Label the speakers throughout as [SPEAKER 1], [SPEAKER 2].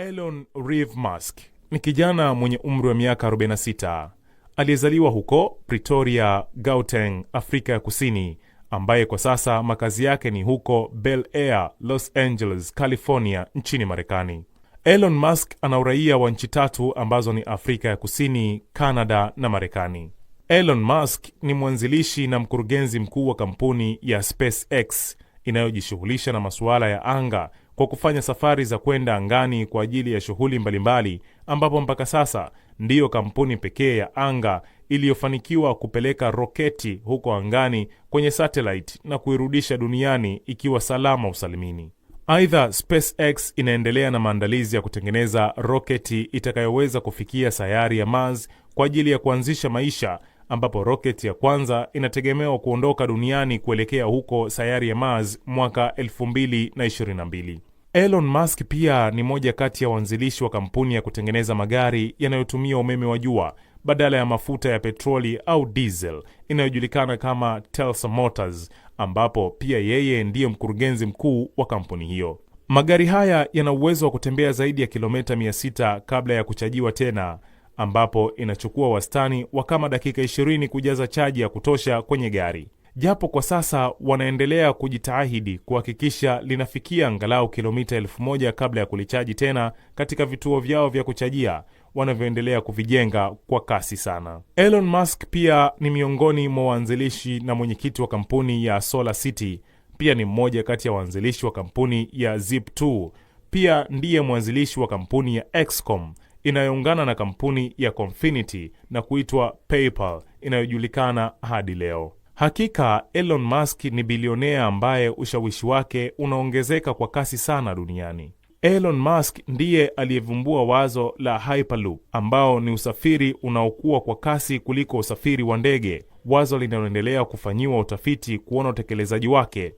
[SPEAKER 1] Elon Reeve Musk ni kijana mwenye umri wa miaka 46 aliyezaliwa huko Pretoria, Gauteng, Afrika ya Kusini, ambaye kwa sasa makazi yake ni huko Bel Air, Los Angeles, California, nchini Marekani. Elon Musk ana uraia wa nchi tatu ambazo ni Afrika ya Kusini, Canada na Marekani. Elon Musk ni mwanzilishi na mkurugenzi mkuu wa kampuni ya SpaceX inayojishughulisha na masuala ya anga kwa kufanya safari za kwenda angani kwa ajili ya shughuli mbalimbali, ambapo mpaka sasa ndiyo kampuni pekee ya anga iliyofanikiwa kupeleka roketi huko angani kwenye satellite na kuirudisha duniani ikiwa salama usalimini. Aidha, SpaceX inaendelea na maandalizi ya kutengeneza roketi itakayoweza kufikia sayari ya Mars kwa ajili ya kuanzisha maisha, ambapo roketi ya kwanza inategemewa kuondoka duniani kuelekea huko sayari ya Mars mwaka 2022. Elon Musk pia ni moja kati ya waanzilishi wa kampuni ya kutengeneza magari yanayotumia umeme wa jua badala ya mafuta ya petroli au diesel inayojulikana kama Tesla Motors, ambapo pia yeye ndiye mkurugenzi mkuu wa kampuni hiyo. Magari haya yana uwezo wa kutembea zaidi ya kilomita 600 kabla ya kuchajiwa tena, ambapo inachukua wastani wa kama dakika 20 kujaza chaji ya kutosha kwenye gari. Japo kwa sasa wanaendelea kujitahidi kuhakikisha linafikia angalau kilomita 1000 kabla ya kulichaji tena katika vituo vyao vya kuchajia wanavyoendelea kuvijenga kwa kasi sana. Elon Musk pia ni miongoni mwa waanzilishi na mwenyekiti wa kampuni ya Solar City. Pia ni mmoja kati ya waanzilishi wa kampuni ya Zip2. Pia ndiye mwanzilishi wa kampuni ya XCOM inayoungana na kampuni ya Confinity na kuitwa PayPal inayojulikana hadi leo. Hakika Elon Musk ni bilionea ambaye ushawishi wake unaongezeka kwa kasi sana duniani. Elon Musk ndiye aliyevumbua wazo la Hyperloop, ambao ni usafiri unaokuwa kwa kasi kuliko usafiri wa ndege, wazo linaloendelea kufanyiwa utafiti kuona utekelezaji wake.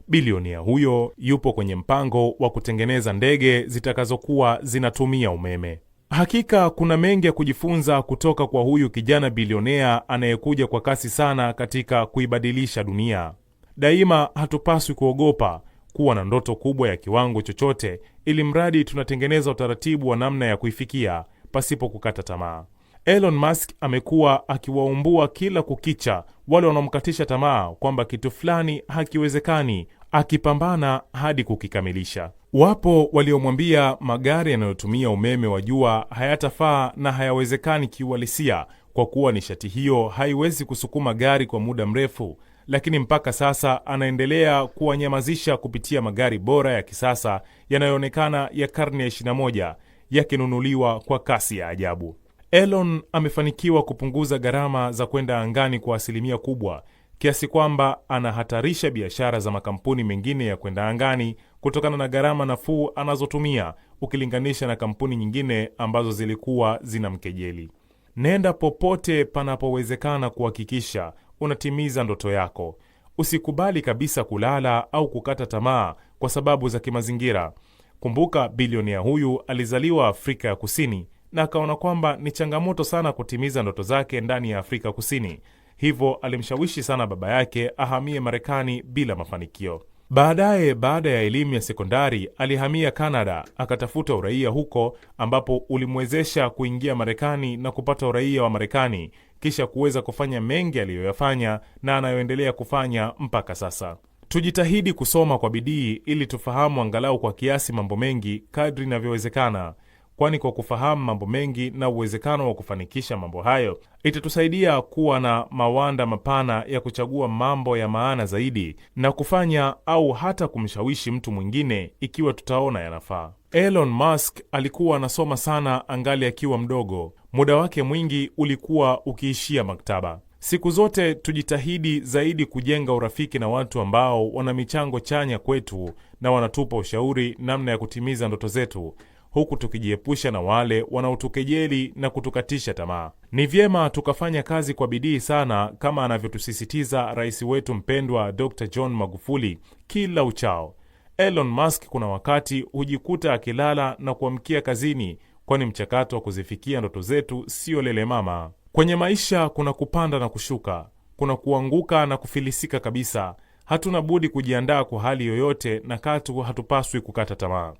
[SPEAKER 1] Bilionea huyo yupo kwenye mpango wa kutengeneza ndege zitakazokuwa zinatumia umeme. Hakika kuna mengi ya kujifunza kutoka kwa huyu kijana bilionea anayekuja kwa kasi sana katika kuibadilisha dunia. Daima hatupaswi kuogopa kuwa na ndoto kubwa ya kiwango chochote, ili mradi tunatengeneza utaratibu wa namna ya kuifikia pasipo kukata tamaa. Elon Musk amekuwa akiwaumbua kila kukicha wale wanaomkatisha tamaa kwamba kitu fulani hakiwezekani, akipambana hadi kukikamilisha. Wapo waliomwambia magari yanayotumia umeme wa jua hayatafaa na hayawezekani kiuhalisia kwa kuwa nishati hiyo haiwezi kusukuma gari kwa muda mrefu, lakini mpaka sasa anaendelea kuwanyamazisha kupitia magari bora ya kisasa yanayoonekana ya karne ya 21 yakinunuliwa kwa kasi ya ajabu. Elon amefanikiwa kupunguza gharama za kwenda angani kwa asilimia kubwa, kiasi kwamba anahatarisha biashara za makampuni mengine ya kwenda angani kutokana na gharama nafuu anazotumia ukilinganisha na kampuni nyingine ambazo zilikuwa zinamkejeli. Nenda popote panapowezekana kuhakikisha unatimiza ndoto yako. Usikubali kabisa kulala au kukata tamaa kwa sababu za kimazingira. Kumbuka, bilionea huyu alizaliwa Afrika ya Kusini na akaona kwamba ni changamoto sana kutimiza ndoto zake ndani ya Afrika Kusini. Hivyo alimshawishi sana baba yake ahamie Marekani bila mafanikio. Baadaye, baada ya elimu ya sekondari, alihamia Canada akatafuta uraia huko, ambapo ulimwezesha kuingia Marekani na kupata uraia wa Marekani, kisha kuweza kufanya mengi aliyoyafanya na anayoendelea kufanya mpaka sasa. Tujitahidi kusoma kwa bidii ili tufahamu angalau kwa kiasi mambo mengi kadri inavyowezekana, kwani kwa kufahamu mambo mengi na uwezekano wa kufanikisha mambo hayo itatusaidia kuwa na mawanda mapana ya kuchagua mambo ya maana zaidi na kufanya au hata kumshawishi mtu mwingine ikiwa tutaona yanafaa. Elon Musk alikuwa anasoma sana angali akiwa mdogo. Muda wake mwingi ulikuwa ukiishia maktaba. Siku zote tujitahidi zaidi kujenga urafiki na watu ambao wana michango chanya kwetu na wanatupa ushauri namna ya kutimiza ndoto zetu, huku tukijiepusha na wale wanaotukejeli na kutukatisha tamaa. Ni vyema tukafanya kazi kwa bidii sana kama anavyotusisitiza rais wetu mpendwa Dr. John Magufuli kila uchao. Elon Musk kuna wakati hujikuta akilala na kuamkia kazini, kwani mchakato wa kuzifikia ndoto zetu sio lele mama. Kwenye maisha kuna kupanda na kushuka, kuna kuanguka na kufilisika kabisa. Hatuna budi kujiandaa kwa hali yoyote na katu hatupaswi kukata tamaa.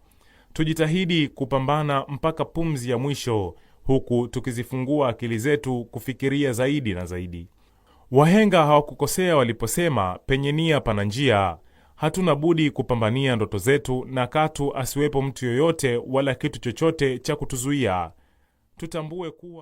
[SPEAKER 1] Tujitahidi kupambana mpaka pumzi ya mwisho, huku tukizifungua akili zetu kufikiria zaidi na zaidi. Wahenga hawakukosea waliposema penye nia pana njia. Hatuna budi kupambania ndoto zetu, na katu asiwepo mtu yoyote wala kitu chochote cha kutuzuia. Tutambue kuwa